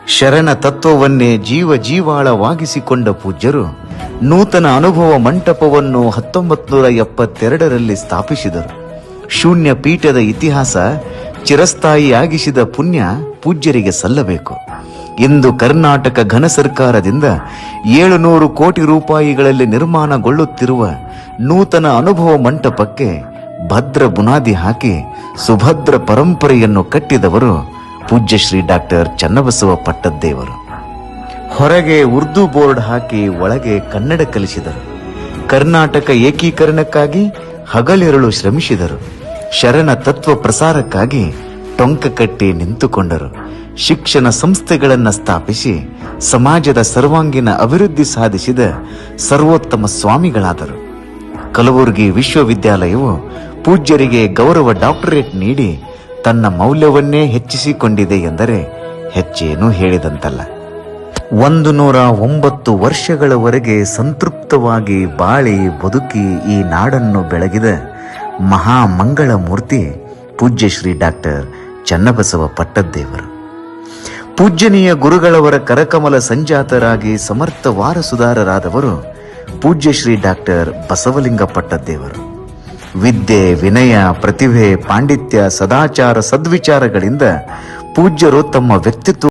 ಶರಣ ತತ್ವವನ್ನೇ ಜೀವಾಳವಾಗಿಸಿಕೊಂಡ ಪೂಜ್ಯರು ನೂತನ ಅನುಭವ ಮಂಟಪವನ್ನು 1972ರಲ್ಲಿ ಸ್ಥಾಪಿಸಿದರು. ಶೂನ್ಯ ಪೀಠದ ಇತಿಹಾಸ ಚಿರಸ್ಥಾಯಿಯಾಗಿಸಿದ ಪುಣ್ಯ ಪೂಜ್ಯರಿಗೆ ಸಲ್ಲಬೇಕು. ಇಂದು ಕರ್ನಾಟಕ ಘನ ಸರ್ಕಾರದಿಂದ 700 ಕೋಟಿ ರೂಪಾಯಿಗಳಲ್ಲಿ ನಿರ್ಮಾಣಗೊಳ್ಳುತ್ತಿರುವ ನೂತನ ಅನುಭವ ಮಂಟಪಕ್ಕೆ ಭದ್ರ ಬುನಾದಿ ಹಾಕಿ ಸುಭದ್ರ ಪರಂಪರೆಯನ್ನು ಕಟ್ಟಿದವರು ಪೂಜ್ಯ ಶ್ರೀ ಡಾಕ್ಟರ್ ಚನ್ನಬಸವ ಪಟ್ಟದ್ದೇವರು. ಹೊರಗೆ ಉರ್ದು ಬೋರ್ಡ್ ಹಾಕಿ ಒಳಗೆ ಕನ್ನಡ ಕಲಿಸಿದರು. ಕರ್ನಾಟಕ ಏಕೀಕರಣಕ್ಕಾಗಿ ಹಗಲಿರುಳು ಶ್ರಮಿಸಿದರು. ಶರಣ ತತ್ವ ಪ್ರಸಾರಕ್ಕಾಗಿ ಟೊಂಕ ಕಟ್ಟಿ ನಿಂತುಕೊಂಡರು. ಶಿಕ್ಷಣ ಸಂಸ್ಥೆಗಳನ್ನು ಸ್ಥಾಪಿಸಿ ಸಮಾಜದ ಸರ್ವಾಂಗೀಣ ಅಭಿವೃದ್ಧಿ ಸಾಧಿಸಿದ ಸರ್ವೋತ್ತಮ ಸ್ವಾಮಿಗಳಾದರು. ಕಲಬುರಗಿ ವಿಶ್ವವಿದ್ಯಾಲಯವು ಪೂಜ್ಯರಿಗೆ ಗೌರವ ಡಾಕ್ಟರೇಟ್ ನೀಡಿ ತನ್ನ ಮೌಲ್ಯವನ್ನೇ ಹೆಚ್ಚಿಸಿಕೊಂಡಿದೆ ಎಂದರೆ ಹೆಚ್ಚೇನೂ ಹೇಳಿದಂತಲ್ಲ. 109 ವರ್ಷಗಳವರೆಗೆ ಸಂತೃಪ್ತವಾಗಿ ಬಾಳಿ ಬದುಕಿ ಈ ನಾಡನ್ನು ಬೆಳಗಿದ ಮಹಾಮಂಗಳ ಮೂರ್ತಿ ಪೂಜ್ಯ ಶ್ರೀ ಡಾಕ್ಟರ್ ಚನ್ನಬಸವ ಪಟ್ಟದ್ದೇವರು. ಪೂಜ್ಯನೀಯ ಗುರುಗಳವರ ಕರಕಮಲ ಸಂಜಾತರಾಗಿ ಸಮರ್ಥ ವಾರಸುದಾರರಾದವರು ಪೂಜ್ಯ ಶ್ರೀ ಡಾಕ್ಟರ್ ಬಸವಲಿಂಗ ಪಟ್ಟದ್ದೇವರು. ವಿದ್ಯೆ, ವಿನಯ, ಪ್ರತಿಭೆ, ಪಾಂಡಿತ್ಯ, ಸದಾಚಾರ, ಸದ್ವಿಚಾರಗಳಿಂದ ಪೂಜ್ಯರು ತಮ್ಮ ವ್ಯಕ್ತಿತ್ವ